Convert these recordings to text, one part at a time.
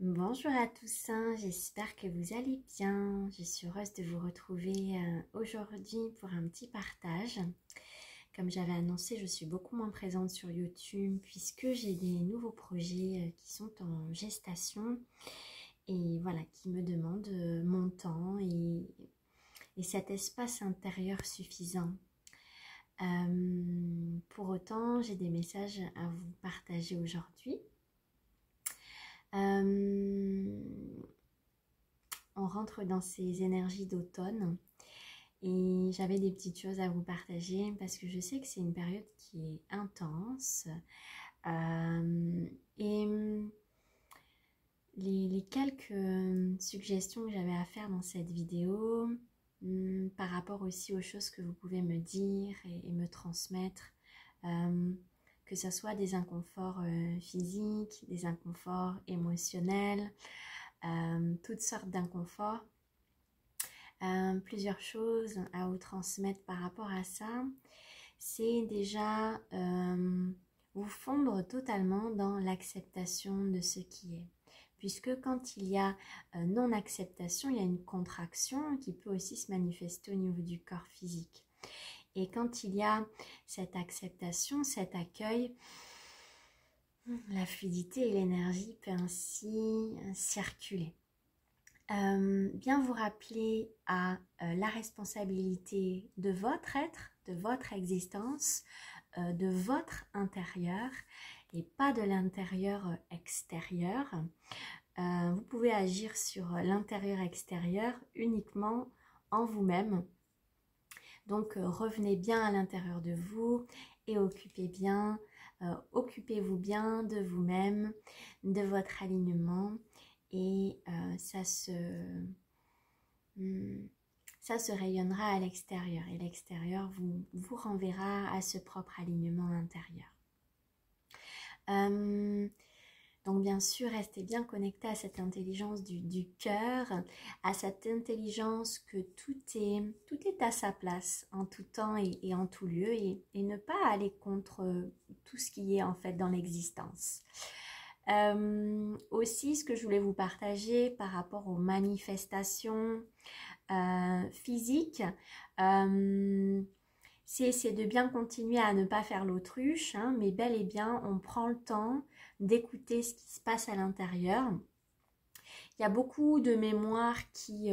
Bonjour à tous, j'espère que vous allez bien. Je suis heureuse de vous retrouver aujourd'hui pour un petit partage. Comme j'avais annoncé, je suis beaucoup moins présente sur YouTube puisque j'ai des nouveaux projets qui sont en gestation et voilà, qui me demandent mon temps et cet espace intérieur suffisant. Pour autant, j'ai des messages à vous partager aujourd'hui. On rentre dans ces énergies d'automne et j'avais des petites choses à vous partager parce que je sais que c'est une période qui est intense et les quelques suggestions que j'avais à faire dans cette vidéo par rapport aussi aux choses que vous pouvez me dire et me transmettre, que ce soit des inconforts physiques, des inconforts émotionnels, toutes sortes d'inconforts. Plusieurs choses à vous transmettre par rapport à ça. C'est déjà vous fondre totalement dans l'acceptation de ce qui est. Puisque quand il y a non-acceptation, il y a une contraction qui peut aussi se manifester au niveau du corps physique. Et quand il y a cette acceptation, cet accueil, la fluidité et l'énergie peut ainsi circuler. Bien vous rappeler à la responsabilité de votre être, de votre existence, de votre intérieur et pas de l'intérieur extérieur. Vous pouvez agir sur l'intérieur extérieur uniquement en vous-même. Donc revenez bien à l'intérieur de vous et occupez-vous bien de vous-même, de votre alignement. Et ça se rayonnera à l'extérieur et l'extérieur vous renverra à ce propre alignement intérieur. Donc bien sûr, restez bien connecté à cette intelligence du cœur, à cette intelligence que tout est à sa place en tout temps et en tout lieu et ne pas aller contre tout ce qui est en fait dans l'existence. Aussi, ce que je voulais vous partager par rapport aux manifestations physiques, c'est de bien continuer à ne pas faire l'autruche, mais bel et bien, on prend le temps d'écouter ce qui se passe à l'intérieur. Il y a beaucoup de mémoires qui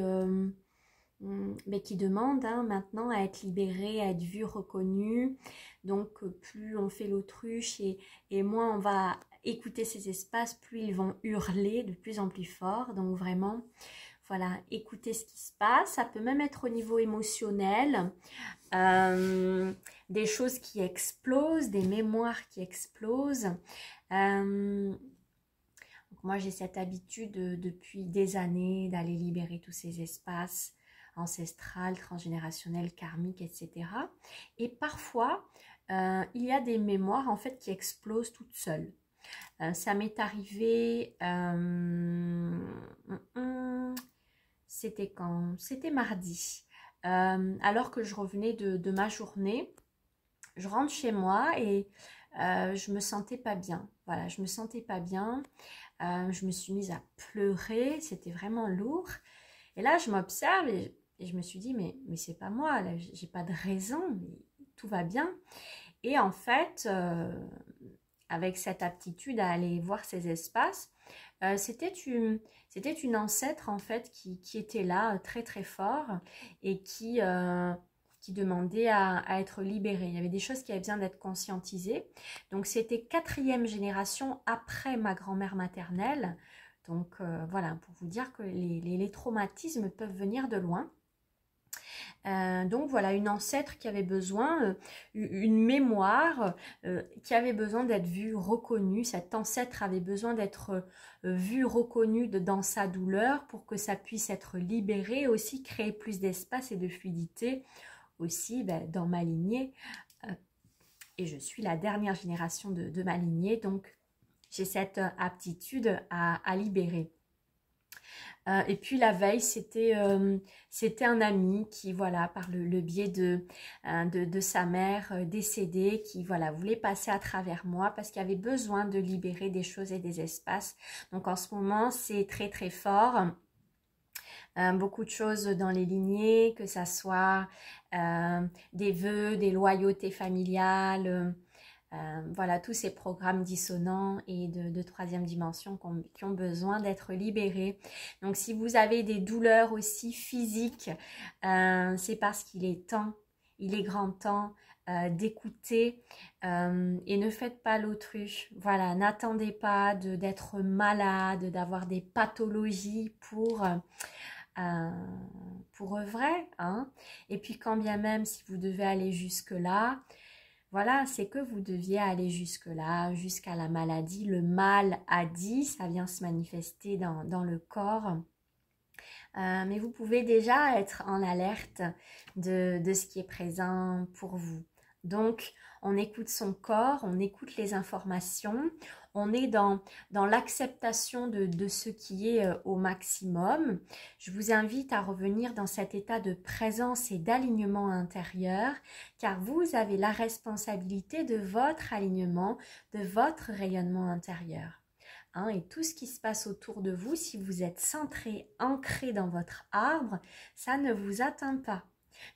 demandent maintenant à être libérées, à être vues, reconnues. Donc, plus on fait l'autruche et moins on va écouter ces espaces, plus ils vont hurler de plus en plus fort. Donc vraiment, voilà, écoutez ce qui se passe. Ça peut même être au niveau émotionnel, des choses qui explosent, des mémoires qui explosent. Donc moi, j'ai cette habitude depuis des années d'aller libérer tous ces espaces ancestrales, transgénérationnels, karmiques, etc. Et parfois, il y a des mémoires en fait qui explosent toutes seules. Ça m'est arrivé, c'était quand? C'était mardi. Alors que je revenais de ma journée, je rentre chez moi et je me sentais pas bien. Voilà, je me sentais pas bien. Je me suis mise à pleurer, c'était vraiment lourd. Et là, je m'observe et je me suis dit, mais c'est pas moi, là, j'ai pas de raison, mais tout va bien. Et en fait, avec cette aptitude à aller voir ces espaces, c'était une ancêtre en fait qui était là très très fort et qui demandait à être libérée. Il y avait des choses qui avaient besoin d'être conscientisées. Donc c'était 4e génération après ma grand-mère maternelle. Donc voilà, pour vous dire que les traumatismes peuvent venir de loin. Donc voilà, une ancêtre qui avait besoin, une mémoire qui avait besoin d'être vue, reconnue. Cet ancêtre avait besoin d'être vu, reconnu dans sa douleur pour que ça puisse être libéré, aussi créer plus d'espace et de fluidité aussi dans ma lignée. Et je suis la dernière génération de ma lignée, donc j'ai cette aptitude à libérer. Et puis la veille, c'était un ami qui, voilà, par le biais de sa mère décédée, qui, voilà, voulait passer à travers moi parce qu'il avait besoin de libérer des choses et des espaces. Donc en ce moment, c'est très très fort. Beaucoup de choses dans les lignées, que ça soit des vœux, des loyautés familiales, voilà, tous ces programmes dissonants et de troisième dimension qui ont besoin d'être libérés. Donc, si vous avez des douleurs aussi physiques, c'est parce qu'il est temps, il est grand temps d'écouter et ne faites pas l'autruche. Voilà, n'attendez pas d'être malade, d'avoir des pathologies pour vrai, hein. Et puis quand bien même si vous devez aller jusque-là, voilà, c'est que vous deviez aller jusque-là, jusqu'à la maladie. Le mal a dit, ça vient se manifester dans le corps. Mais vous pouvez déjà être en alerte de ce qui est présent pour vous. Donc, on écoute son corps, on écoute les informations, on est dans l'acceptation de ce qui est au maximum. Je vous invite à revenir dans cet état de présence et d'alignement intérieur, car vous avez la responsabilité de votre alignement, de votre rayonnement intérieur. Hein, et tout ce qui se passe autour de vous, si vous êtes centré, ancré dans votre arbre, ça ne vous atteint pas.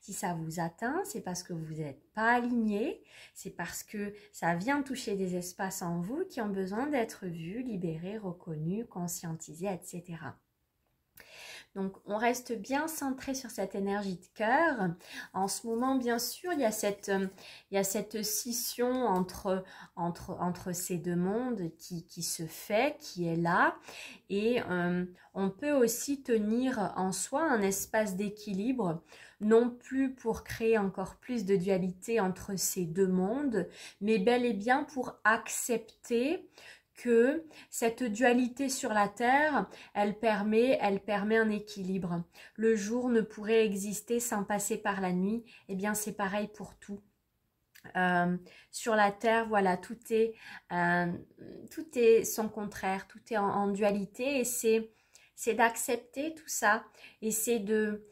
Si ça vous atteint, c'est parce que vous n'êtes pas aligné, c'est parce que ça vient toucher des espaces en vous qui ont besoin d'être vus, libérés, reconnus, conscientisés, etc. Donc, on reste bien centré sur cette énergie de cœur. En ce moment, bien sûr, il y a cette scission entre ces deux mondes qui se fait, qui est là. Et on peut aussi tenir en soi un espace d'équilibre, non plus pour créer encore plus de dualité entre ces deux mondes, mais bel et bien pour accepter que cette dualité sur la Terre, elle permet un équilibre. Le jour ne pourrait exister sans passer par la nuit. Eh bien, c'est pareil pour tout. Sur la Terre, voilà, tout est son contraire, tout est en dualité et c'est d'accepter tout ça et c'est de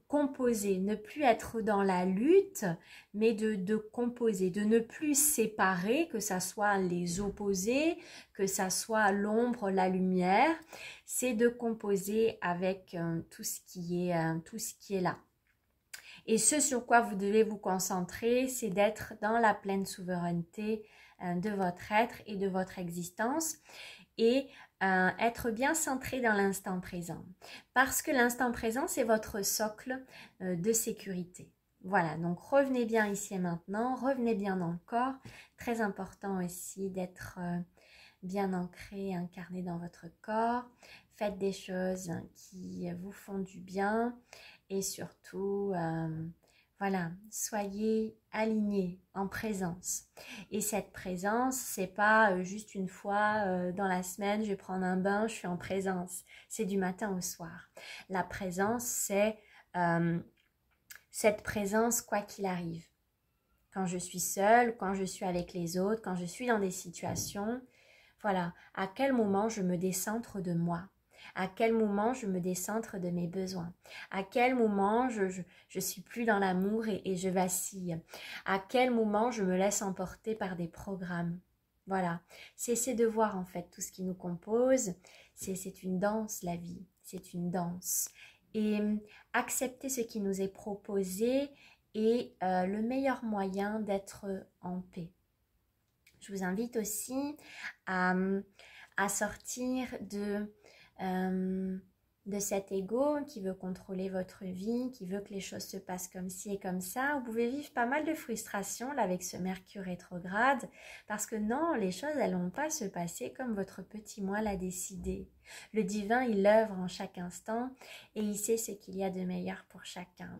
composer, ne plus être dans la lutte, mais de composer, de ne plus séparer, que ça soit les opposés, que ça soit l'ombre, la lumière, c'est de composer avec tout ce qui est là. Et ce sur quoi vous devez vous concentrer, c'est d'être dans la pleine souveraineté de votre être et de votre existence et être bien centré dans l'instant présent. Parce que l'instant présent, c'est votre socle de sécurité. Voilà, donc revenez bien ici et maintenant, revenez bien dans le corps. Très important aussi d'être bien ancré, incarné dans votre corps. Faites des choses qui vous font du bien et surtout, voilà, soyez alignés en présence. Et cette présence, c'est pas juste une fois dans la semaine, je vais prendre un bain, je suis en présence. C'est du matin au soir. La présence, c'est cette présence quoi qu'il arrive. Quand je suis seule, quand je suis avec les autres, quand je suis dans des situations, voilà, à quel moment je me décentre de moi. À quel moment je me décentre de mes besoins? À quel moment je suis plus dans l'amour et je vacille? À quel moment je me laisse emporter par des programmes? Voilà, cessez de voir en fait tout ce qui nous compose. C'est une danse la vie, c'est une danse. Et accepter ce qui nous est proposé est le meilleur moyen d'être en paix. Je vous invite aussi à sortir de cet ego qui veut contrôler votre vie, qui veut que les choses se passent comme ci et comme ça. Vous pouvez vivre pas mal de frustration là avec ce Mercure rétrograde parce que non, les choses elles vont pas se passer comme votre petit moi l'a décidé. Le divin, il œuvre en chaque instant et il sait ce qu'il y a de meilleur pour chacun.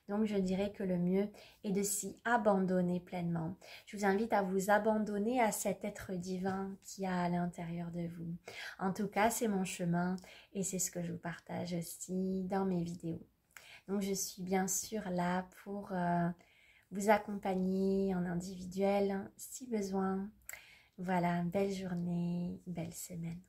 Donc je dirais que le mieux est de s'y abandonner pleinement. Je vous invite à vous abandonner à cet être divin qui a à l'intérieur de vous. En tout cas, c'est mon chemin et c'est ce que je vous partage aussi dans mes vidéos. Donc je suis bien sûr là pour vous accompagner en individuel si besoin. Voilà, belle journée, belle semaine.